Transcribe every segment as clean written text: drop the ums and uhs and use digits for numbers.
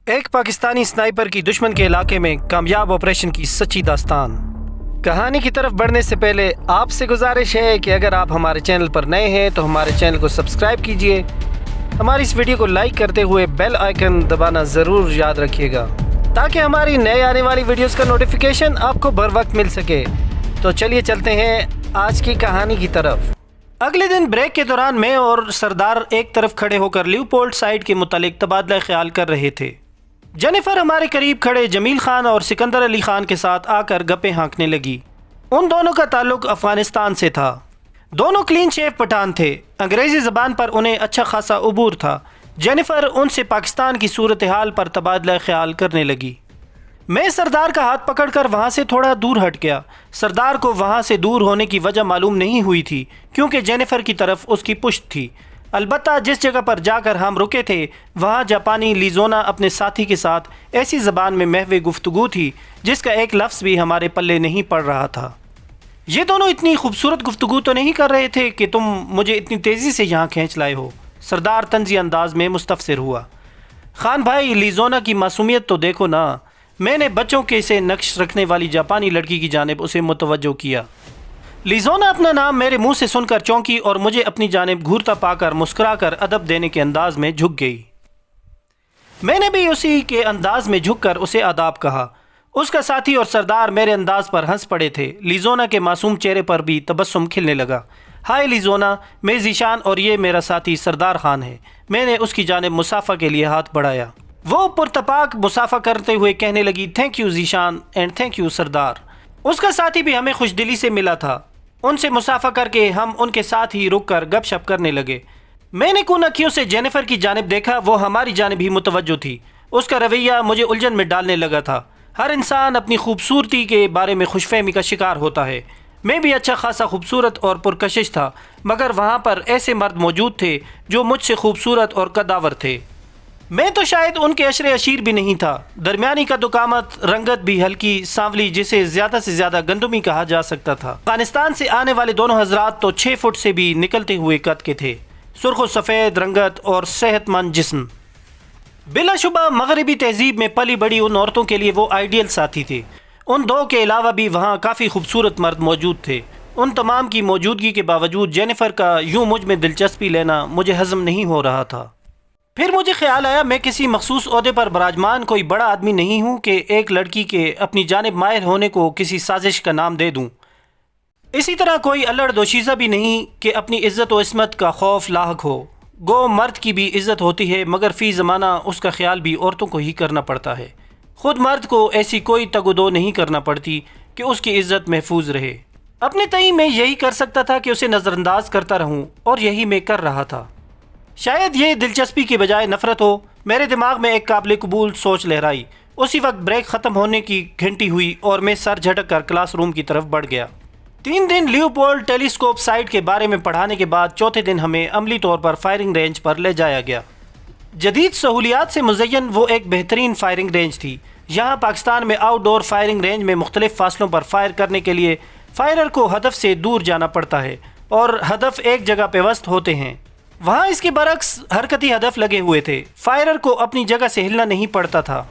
ایک پاکستانی سنائپر کی دشمن کے علاقے میں کامیاب آپریشن کی سچی داستان۔ کہانی کی طرف بڑھنے سے پہلے آپ سے گزارش ہے کہ اگر آپ ہمارے چینل پر نئے ہیں تو ہمارے چینل کو سبسکرائب کیجئے، ہماری اس ویڈیو کو لائک کرتے ہوئے بیل آئیکن دبانا ضرور یاد رکھیے گا تاکہ ہماری نئے آنے والی ویڈیوز کا نوٹیفیکیشن آپ کو بر وقت مل سکے۔ تو چلیے چلتے ہیں آج کی کہانی کی طرف۔ اگلے دن بریک کے دوران میں اور سردار ایک طرف کھڑے ہو کر لیوپولڈ سائٹ کے متعلق تبادلہ خیال کر رہے تھے۔ جینیفر ہمارے قریب کھڑے جمیل خان اور سکندر علی خان کے ساتھ آ کر گپیں ہانکنے لگی۔ ان دونوں کا تعلق افغانستان سے تھا۔ دونوں کلین شیف پٹھان تھے، انگریزی زبان پر انہیں اچھا خاصا عبور تھا۔ جینیفر ان سے پاکستان کی صورتحال پر تبادلہ خیال کرنے لگی۔ میں سردار کا ہاتھ پکڑ کر وہاں سے تھوڑا دور ہٹ گیا۔ سردار کو وہاں سے دور ہونے کی وجہ معلوم نہیں ہوئی تھی کیونکہ جینیفر کی طرف اس کی پشت تھی۔ البتہ جس جگہ پر جا کر ہم رکے تھے وہاں جاپانی لیزونا اپنے ساتھی کے ساتھ ایسی زبان میں محو گفتگو تھی جس کا ایک لفظ بھی ہمارے پلے نہیں پڑ رہا تھا۔ یہ دونوں اتنی خوبصورت گفتگو تو نہیں کر رہے تھے کہ تم مجھے اتنی تیزی سے یہاں کھینچ لائے ہو، سردار طنزی انداز میں مستفسر ہوا۔ خان بھائی، لیزونا کی معصومیت تو دیکھو نا۔ میں نے بچوں کے سے نقش رکھنے والی جاپانی لڑکی کی جانب اسے متوجہ کیا۔ لیزونا اپنا نام میرے منہ سے سن کر چونکی اور مجھے اپنی جانب گھورتا پا کر مسکرا کر ادب دینے کے انداز میں جھک گئی۔ میں نے بھی اسی کے انداز میں جھک کر اسے آداب کہا۔ اس کا ساتھی اور سردار میرے انداز پر ہنس پڑے تھے۔ لیزونا کے معصوم چہرے پر بھی تبسم کھلنے لگا۔ ہائے لیزونا، میں ذیشان اور یہ میرا ساتھی سردار خان ہے۔ میں نے اس کی جانب مصافحہ کے لیے ہاتھ بڑھایا۔ وہ پرتپاک مصافحہ کرتے ہوئے کہنے لگی، thank you Zeeshan and thank you سردار۔ اس کا ساتھی بھی ہمیں خوش دلی سے ملا تھا۔ ان سے مصافحہ کر کے ہم ان کے ساتھ ہی رک کر گپ شپ کرنے لگے۔ میں نے کن اکھیوں سے جینیفر کی جانب دیکھا، وہ ہماری جانب ہی متوجہ تھی۔ اس کا رویہ مجھے الجھن میں ڈالنے لگا تھا۔ ہر انسان اپنی خوبصورتی کے بارے میں خوش فہمی کا شکار ہوتا ہے۔ میں بھی اچھا خاصا خوبصورت اور پرکشش تھا، مگر وہاں پر ایسے مرد موجود تھے جو مجھ سے خوبصورت اور قداور تھے۔ میں تو شاید ان کے عشر عشیر بھی نہیں تھا۔ درمیانی قد و قامت، رنگت بھی ہلکی سانولی جسے زیادہ سے زیادہ گندمی کہا جا سکتا تھا۔ افغانستان سے آنے والے دونوں حضرات تو 6 فٹ سے بھی نکلتے ہوئے قد کے تھے، سرخ و سفید رنگت اور صحت مند جسم۔ بلا شبہ مغربی تہذیب میں پلی بڑی ان عورتوں کے لیے وہ آئیڈیل ساتھی تھے۔ ان دو کے علاوہ بھی وہاں کافی خوبصورت مرد موجود تھے۔ ان تمام کی موجودگی کے باوجود جینیفر کا یوں مجھ میں دلچسپی لینا مجھے ہضم نہیں ہو رہا تھا۔ پھر مجھے خیال آیا میں کسی مخصوص عہدے پر براجمان کوئی بڑا آدمی نہیں ہوں کہ ایک لڑکی کے اپنی جانب مائل ہونے کو کسی سازش کا نام دے دوں۔ اسی طرح کوئی الڑ دوشیزہ بھی نہیں کہ اپنی عزت و عصمت کا خوف لاحق ہو۔ گو مرد کی بھی عزت ہوتی ہے، مگر فی زمانہ اس کا خیال بھی عورتوں کو ہی کرنا پڑتا ہے۔ خود مرد کو ایسی کوئی تگ و دو نہیں کرنا پڑتی کہ اس کی عزت محفوظ رہے۔ اپنے تئیں میں یہی کر سکتا تھا کہ اسے نظر انداز کرتا رہوں، اور یہی میں کر رہا تھا۔ شاید یہ دلچسپی کے بجائے نفرت ہو۔ میرے دماغ میں ایک قابل قبول سوچ لہرائی۔ اسی وقت بریک ختم ہونے کی گھنٹی ہوئی اور میں سر جھٹک کر کلاس روم کی طرف بڑھ گیا۔ 3 دن لیوپولڈ ٹیلی اسکوپ سائٹ کے بارے میں پڑھانے کے بعد چوتھے دن ہمیں عملی طور پر فائرنگ رینج پر لے جایا گیا۔ جدید سہولیات سے مزین وہ ایک بہترین فائرنگ رینج تھی۔ یہاں پاکستان میں آؤٹ ڈور فائرنگ رینج میں مختلف فاصلوں پر فائر کرنے کے لیے فائرر کو ہدف سے دور جانا پڑتا ہے اور ہدف ایک جگہ پہ وسط ہوتے ہیں۔ وہاں اس کے برعکس حرکتی ہدف لگے ہوئے تھے۔ فائرر کو اپنی جگہ سے ہلنا نہیں پڑتا تھا۔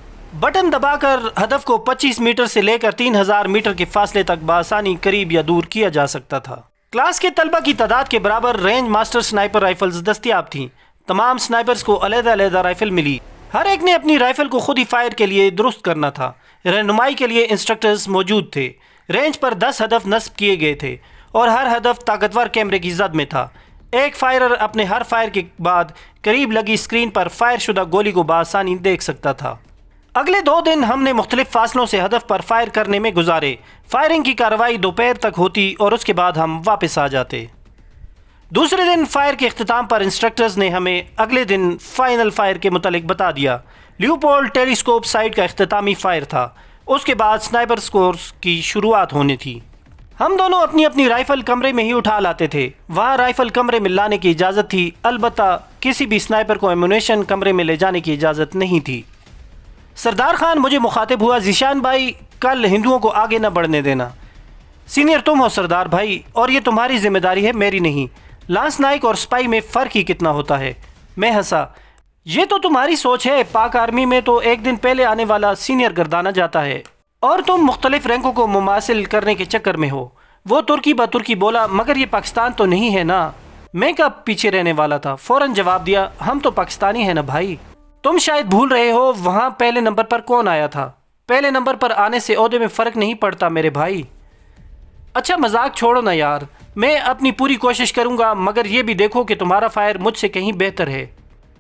بٹن دبا کر ہدف کو 25 میٹر سے لے کر 3000 میٹر کے فاصلے تک بآسانی قریب یا دور کیا جا سکتا تھا۔ کلاس کے طلبہ کی تعداد کے برابر رینج ماسٹر سنائپر رائفلز دستیاب تھیں۔ تمام سنائپرز کو علیحدہ علیحدہ رائفل ملی۔ ہر ایک نے اپنی رائفل کو خود ہی فائر کے لیے درست کرنا تھا۔ رہنمائی کے لیے انسٹرکٹرز موجود تھے۔ رینج پر 10 ہدف نصب کیے گئے تھے اور ہر ہدف طاقتور کیمرے کی زد میں تھا۔ ایک فائرر اپنے ہر فائر کے بعد قریب لگی اسکرین پر فائر شدہ گولی کو بآسانی دیکھ سکتا تھا۔ اگلے 2 دن ہم نے مختلف فاصلوں سے ہدف پر فائر کرنے میں گزارے۔ فائرنگ کی کارروائی دوپہر تک ہوتی اور اس کے بعد ہم واپس آ جاتے۔ دوسرے دن فائر کے اختتام پر انسٹرکٹرز نے ہمیں اگلے دن فائنل فائر کے متعلق بتا دیا۔ لیوپولڈ ٹیلی اسکوپ سائٹ کا اختتامی فائر تھا۔ اس کے بعد سنائپر کورس کی شروعات ہونی تھی۔ ہم دونوں اپنی اپنی رائفل کمرے میں ہی اٹھا لاتے تھے۔ وہاں رائفل کمرے میں لانے کی اجازت تھی، البتہ کسی بھی سنائپر کو ایمونیشن کمرے میں لے جانے کی اجازت نہیں تھی۔ سردار خان مجھے مخاطب ہوا، ذیشان بھائی کل ہندوؤں کو آگے نہ بڑھنے دینا۔ سینئر تم ہو سردار بھائی، اور یہ تمہاری ذمہ داری ہے، میری نہیں۔ لانس نائک اور سپائی میں فرق ہی کتنا ہوتا ہے۔ میں ہنسا۔ یہ تو تمہاری سوچ ہے، پاک آرمی میں تو ایک دن پہلے آنے والا سینئر گردانا جاتا ہے اور تم مختلف رینکوں کو مماثل کرنے کے چکر میں ہو۔ وہ ترکی بترکی بولا، مگر یہ پاکستان تو نہیں ہے نا۔ میں کب پیچھے رہنے والا تھا، فوراً جواب دیا، ہم تو پاکستانی ہیں نا بھائی۔ تم شاید بھول رہے ہو وہاں پہلے نمبر پر کون آیا تھا۔ پہلے نمبر پر آنے سے عہدے میں فرق نہیں پڑتا میرے بھائی۔ اچھا مذاق چھوڑو نا یار، میں اپنی پوری کوشش کروں گا، مگر یہ بھی دیکھو کہ تمہارا فائر مجھ سے کہیں بہتر ہے۔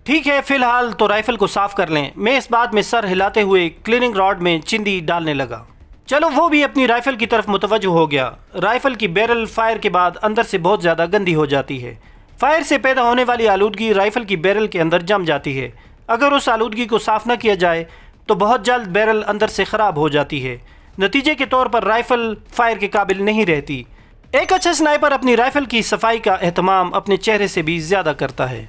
ٹھیک ہے، فی الحال تو رائفل کو صاف کر لیں۔ میں اس بات میں سر ہلاتے ہوئے کلیننگ راڈ میں چندی ڈالنے لگا۔ چلو وہ بھی اپنی رائفل کی طرف متوجہ ہو گیا۔ رائفل کی بیرل فائر کے بعد اندر سے بہت زیادہ گندی ہو جاتی ہے۔ فائر سے پیدا ہونے والی آلودگی رائفل کی بیرل کے اندر جم جاتی ہے۔ اگر اس آلودگی کو صاف نہ کیا جائے تو بہت جلد بیرل اندر سے خراب ہو جاتی ہے۔ نتیجے کے طور پر رائفل فائر کے قابل نہیں رہتی۔ ایک اچھا سنائپر اپنی رائفل کی صفائی کا اہتمام اپنے چہرے سے بھی زیادہ کرتا ہے۔